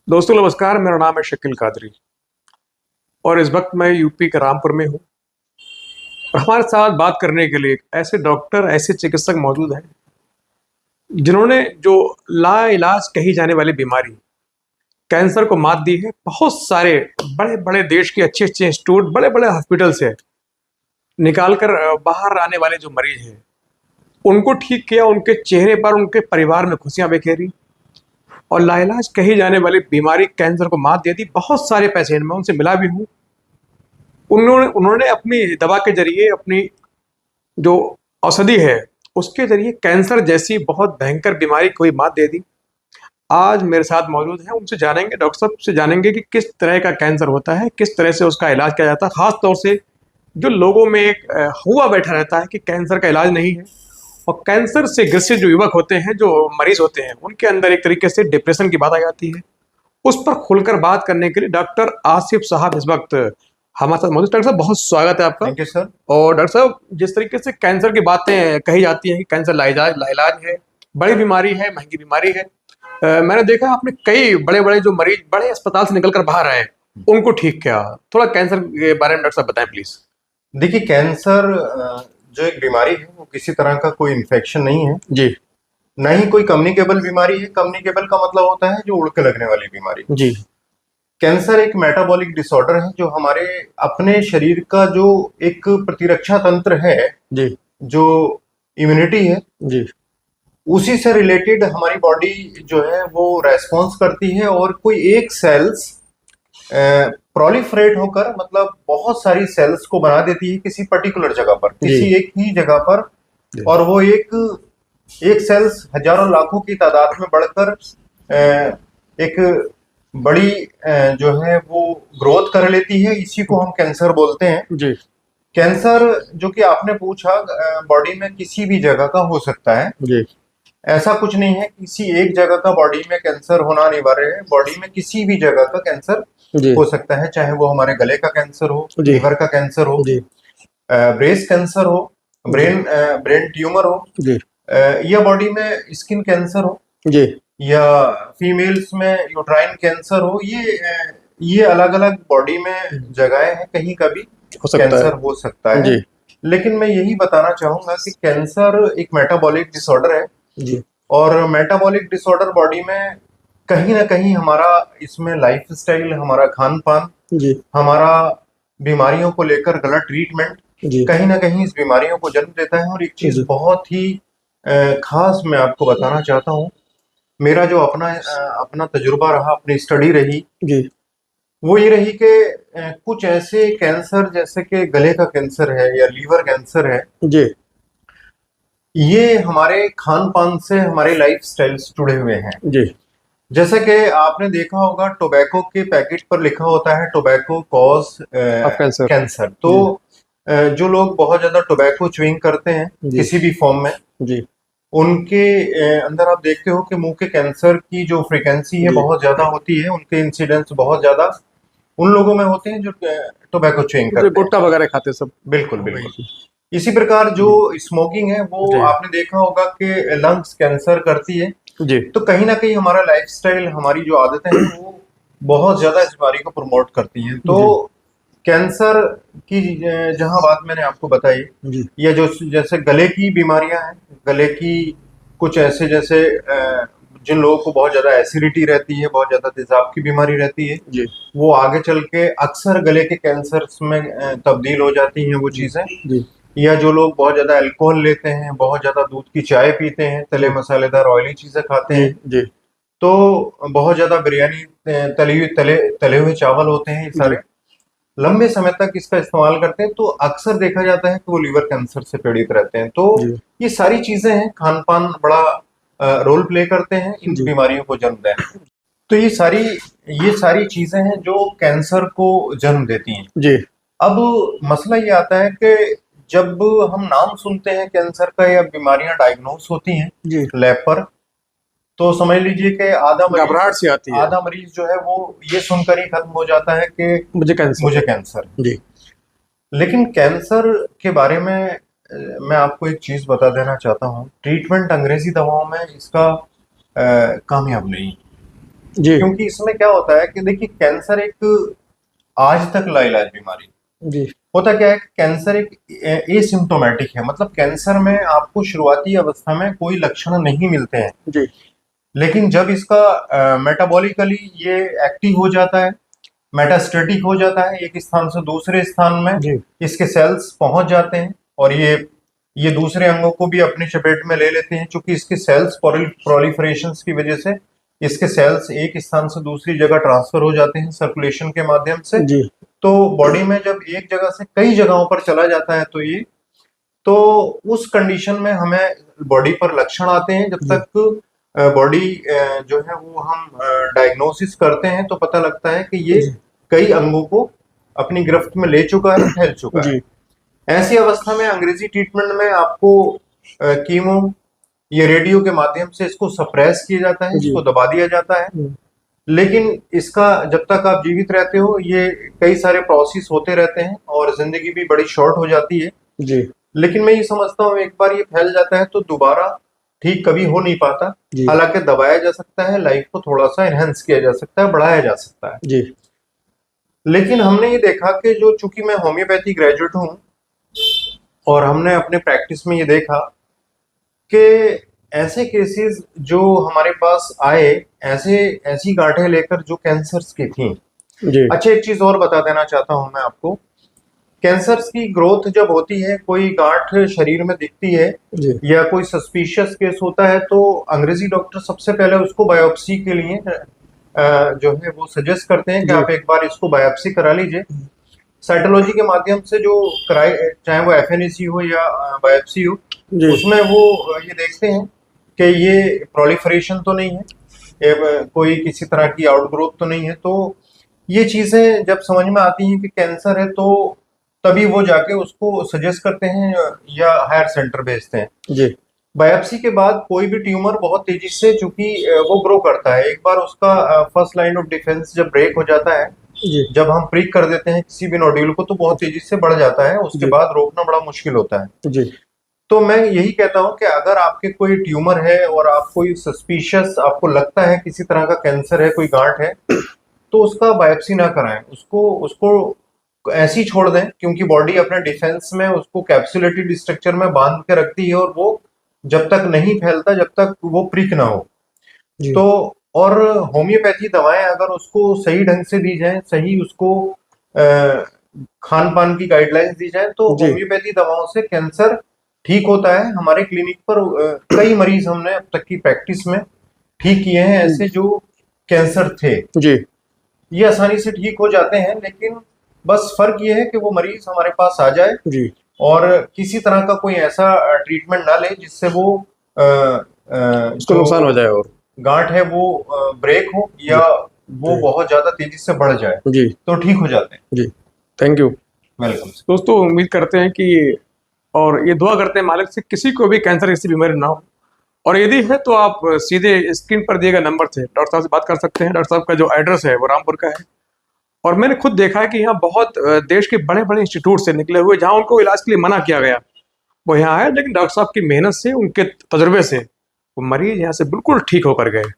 दोस्तों नमस्कार, मेरा नाम है शकील कादरी और इस वक्त मैं यूपी के रामपुर में हूँ। और हमारे साथ बात करने के लिए ऐसे डॉक्टर, ऐसे चिकित्सक मौजूद हैं जिन्होंने जो लाइलाज कही जाने वाली बीमारी कैंसर को मात दी है। बहुत सारे बड़े बड़े देश के अच्छे अच्छे इंस्टीट्यूट, बड़े बड़े हॉस्पिटल से निकाल कर बाहर आने वाले जो मरीज हैं उनको ठीक किया। उनके चेहरे पर, उनके परिवार में खुशियां बिखेरी और लाइलाज कही जाने वाली बीमारी कैंसर को मात दे दी। बहुत सारे पेशेंट, मैं उनसे मिला भी हूँ। उन्होंने उन्होंने अपनी दवा के जरिए, अपनी जो औषधि है उसके जरिए कैंसर जैसी बहुत भयंकर बीमारी को ही मात दे दी। आज मेरे साथ मौजूद हैं, उनसे जानेंगे, डॉक्टर साहब से जानेंगे कि किस तरह का कैंसर होता है, किस तरह से उसका इलाज किया जाता है। खास तौर से जो लोगों में एक हुआ बैठा रहता है कि कैंसर का इलाज नहीं है, और कैंसर से ग्रसित जो युवक होते हैं, जो मरीज होते हैं, उनके अंदर एक तरीके से डिप्रेशन की बात आ जाती है। उस पर खुलकर बात करने के लिए डॉक्टर आसिफ साहब इस वक्त हमारे साथ मौजूद। डॉक्टर साहब, बहुत स्वागत है आपका। Thank you sir. और डॉक्टर साहब, जिस तरीके से कैंसर की बातें कही जाती हैं कि कैंसर लाइलाज है, बड़ी बीमारी है, महंगी बीमारी है, मैंने देखा आपने कई बड़े बड़े जो मरीज बड़े अस्पताल से निकल कर बाहर आए उनको ठीक किया। थोड़ा कैंसर के बारे में डॉक्टर साहब बताएं प्लीज। देखिए, कैंसर जो एक बीमारी है वो किसी तरह का कोई इन्फेक्शन नहीं है जी ना ही कोई कम्युनिकेबल बीमारी है। कम्युनिकेबल का मतलब होता है जो उड़ के लगने वाली बीमारी। जी कैंसर एक मेटाबॉलिक डिसऑर्डर है जो हमारे अपने शरीर का जो एक प्रतिरक्षा तंत्र है, जी जो इम्यूनिटी है, जी उसी से रिलेटेड हमारी बॉडी जो है वो रेस्पॉन्स करती है। और कोई एक सेल्स प्रोलिफरेट होकर, मतलब बहुत सारी सेल्स को बना देती है किसी पर्टिकुलर जगह पर, किसी एक ही जगह पर। और वो एक सेल्स हजारों लाखों की तादाद में बढ़कर एक बड़ी जो है वो ग्रोथ कर लेती है। इसी को हम कैंसर बोलते हैं। जी कैंसर जो कि आपने पूछा, बॉडी में किसी भी जगह का हो सकता है। जी ऐसा कुछ नहीं है किसी एक जगह का बॉडी में कैंसर होना अनिवार्य है। बॉडी में किसी भी जगह का कैंसर जी हो सकता है, चाहे वो हमारे गले का कैंसर हो, जी लीवर का कैंसर हो, जी ब्रेस्ट कैंसर हो, ब्रेन ट्यूमर हो, जी या बॉडी में स्किन कैंसर हो, जी या फीमेल्स में यूट्राइन कैंसर हो। ये अलग अलग बॉडी में जगहें हैं, कहीं का भी हो सकता है। कैंसर हो सकता है। जी लेकिन मैं यही बताना चाहूंगा कि कैंसर एक मेटाबॉलिक डिसऑर्डर है। जी और मेटाबॉलिक डिसऑर्डर बॉडी में कहीं ना कहीं हमारा इसमें लाइफस्टाइल, हमारा खान पान, जी हमारा बीमारियों को लेकर गलत ट्रीटमेंट जी कहीं ना कहीं इस बीमारियों को जन्म देता है। और एक चीज जी बहुत ही खास मैं आपको बताना चाहता हूँ। मेरा जो अपना तजुर्बा रहा, अपनी स्टडी रही, जी वो ये रही कि कुछ ऐसे कैंसर जैसे कि गले का कैंसर है या लीवर कैंसर है, जी ये हमारे खान पान से, हमारे लाइफ स्टाइल से जुड़े हुए हैं। जी जैसे कि आपने देखा होगा, टोबैको के पैकेट पर लिखा होता है tobacco cause of cancer. Cancer. तो जो लोग बहुत ज्यादा टोबैको च्युइंग करते हैं जी किसी भी फॉर्म में, जी उनके अंदर आप देखते हो कि मुंह के कैंसर की जो फ्रीक्वेंसी है जी बहुत ज्यादा होती है। उनके इंसिडेंस बहुत ज्यादा उन लोगों में होते हैं जो टोबैको च्युइंग जो करते हैं। गुटखा वगैरह खाते सब। बिल्कुल बिल्कुल। इसी प्रकार जो स्मोकिंग है वो जी आपने देखा होगा कि लंग्स कैंसर करती है। जी तो कहीं ना कहीं हमारा लाइफस्टाइल, हमारी जो आदतें हैं वो बहुत ज्यादा इस बीमारी को प्रमोट करती हैं। तो कैंसर की जहां बात मैंने आपको बताई, जी या जो जैसे गले की बीमारियां हैं, गले की कुछ ऐसे जैसे जिन लोगों को बहुत ज्यादा एसिडिटी रहती है, बहुत ज्यादा तेजाब की बीमारी रहती है, जी वो आगे चल के अक्सर गले के कैंसर में तब्दील हो जाती हैं वो चीजें। जी या जो लोग बहुत ज्यादा अल्कोहल लेते हैं, बहुत ज्यादा दूध की चाय पीते हैं, तले मसालेदार ऑयली चीजें खाते जी हैं, जी तो बहुत ज्यादा बिरयानी, तले हुए चावल होते हैं, ये सारे लंबे समय तक इसका इस्तेमाल करते हैं, तो अक्सर देखा जाता है कि वो लीवर कैंसर से पीड़ित रहते हैं। तो जी ये सारी चीजें हैं, खान पान बड़ा रोल प्ले करते हैं इन जी बीमारियों को जन्म देने में। तो ये सारी चीजें हैं जो कैंसर को जन्म देती हैं। जी अब मसला ये आता है कि जब हम नाम सुनते हैं कैंसर का या बीमारियां डायग्नोस होती हैं जी लैब पर, तो समझ लीजिए कि घबराहट सी आती है। आधा मरीज जो है वो ये सुनकर ही खत्म हो जाता है कि मुझे कैंसर मुझे कैंसर है। जी लेकिन कैंसर के बारे में मैं आपको एक चीज बता देना चाहता हूँ। ट्रीटमेंट अंग्रेजी दवाओं में इसका कामयाब नहीं। जी क्योंकि इसमें क्या होता है कि देखिए कैंसर एक आज तक लाइलाज बीमारी जी होता क्या है कि कैंसर एक एसिम्टोमेटिक है, मतलब कैंसर में आपको शुरुआती अवस्था में कोई लक्षण नहीं मिलते हैं, जी लेकिन जब इसका मेटाबॉलिकली ये एक्टिव हो जाता है, मेटास्टेटिक हो जाता है, एक स्थान से दूसरे स्थान में जी इसके सेल्स पहुंच जाते हैं और ये दूसरे अंगों को भी अपनी चपेट में ले लेते हैं, क्योंकि इसके सेल्स प्रोलिफरेशन की वजह से इसके सेल्स एक स्थान से दूसरी जगह ट्रांसफर हो जाते हैं सर्कुलेशन के माध्यम से। जी तो बॉडी में जब एक जगह से कई जगहों पर चला जाता है तो उस कंडीशन में हमें बॉडी पर लक्षण आते हैं। जब जी तक बॉडी जो है वो हम डायग्नोसिस करते हैं तो पता लगता है कि ये जी कई अंगों को अपनी गिरफ्त में ले चुका है, फैल चुका है। जी ऐसी अवस्था में अंग्रेजी ट्रीटमेंट में आपको कीमो या रेडियो के माध्यम से इसको सप्रेस किया जाता है, जी इसको दबा दिया जाता है। लेकिन इसका जब तक आप जीवित रहते हो ये कई सारे प्रोसेस होते रहते हैं और जिंदगी भी बड़ी शॉर्ट हो जाती है। जी लेकिन मैं ये समझता हूँ एक बार ये फैल जाता है तो दोबारा ठीक कभी हो नहीं पाता। जी हालांकि दबाया जा सकता है, लाइफ को थोड़ा सा एनहेंस किया जा सकता है, बढ़ाया जा सकता है। जी लेकिन हमने ये देखा कि जो चूंकि मैं होम्योपैथी ग्रेजुएट हूँ और हमने अपने प्रैक्टिस में ये देखा कि ऐसे केसेस जो हमारे पास आए, ऐसी गांठें लेकर जो कैंसर्स की थी। जी अच्छा, एक चीज और बता देना चाहता हूं मैं आपको, कैंसर्स की ग्रोथ जब होती है, कोई गांठ शरीर में दिखती है जी या कोई सस्पिशियस केस होता है तो अंग्रेजी डॉक्टर सबसे पहले उसको बायोप्सी के लिए जो है वो सजेस्ट करते हैं कि जी आप एक बार इसको बायोप्सी करा लीजिए। साइटोलॉजी के माध्यम से जो कराए, चाहे वो एफएनएसी हो या बायोप्सी हो, जी उसमें वो ये देखते हैं कि ये प्रोलिफरेशन तो नहीं है, कोई किसी तरह की आउटग्रोथ तो नहीं है। तो ये चीजें जब समझ में आती हैं कि कैंसर है तो तभी वो जाके उसको सजेस्ट करते हैं या हायर सेंटर भेजते हैं। जी बायोप्सी के बाद कोई भी ट्यूमर बहुत तेजी से, चूंकि वो ग्रो करता है, एक बार उसका फर्स्ट लाइन ऑफ डिफेंस जब ब्रेक हो जाता है, जी जब हम प्रिक कर देते हैं किसी भी नोड्यूल को तो बहुत तेजी से बढ़ जाता है, उसके जी बाद रोकना बड़ा मुश्किल होता है। जी तो मैं यही कहता हूं कि अगर आपके कोई ट्यूमर है और आप कोई सस्पिशियस, आपको लगता है किसी तरह का कैंसर है, कोई गांठ है, तो उसका बायोप्सी ना कराएं, उसको उसको ऐसी छोड़ दें, क्योंकि बॉडी अपने डिफेंस में उसको कैप्सुलेटेड स्ट्रक्चर में बांध के रखती है और वो जब तक नहीं फैलता, जब तक वो प्रिक ना हो। जी तो और होम्योपैथी दवाएं अगर उसको सही ढंग से दी जाए, सही उसको खान पान की गाइडलाइंस दी जाए, तो जी होम्योपैथी दवाओं से कैंसर ठीक होता है। हमारे क्लिनिक पर कई मरीज हमने अब तक की प्रैक्टिस में ठीक किए हैं ऐसे जो कैंसर थे, जी ये आसानी से ठीक हो जाते हैं। लेकिन बस फर्क ये है कि वो मरीज हमारे पास आ जाए जी और किसी तरह का कोई ऐसा ट्रीटमेंट ना ले जिससे वो उसको जो नुकसान हो जाए और गांठ है वो ब्रेक हो या वो जी बहुत ज्यादा तेजी से बढ़ जाए, जी तो ठीक हो जाते हैं। जी थैंक यू वेलकम। दोस्तों। उम्मीद करते हैं कि और ये दुआ करते हैं मालिक से किसी को भी कैंसर जैसी बीमारी ना हो, और यदि है तो आप सीधे स्क्रीन पर दिए गए नंबर से डॉक्टर साहब से बात कर सकते हैं। डॉक्टर साहब का जो एड्रेस है वो रामपुर का है, और मैंने खुद देखा है कि यहाँ बहुत देश के बड़े बड़े इंस्टीट्यूट से निकले हुए जहाँ उनको इलाज के लिए मना किया गया वो यहाँ आए, लेकिन डॉक्टर साहब की मेहनत से, उनके तजुर्बे से वो मरीज यहाँ से बिल्कुल ठीक होकर गए।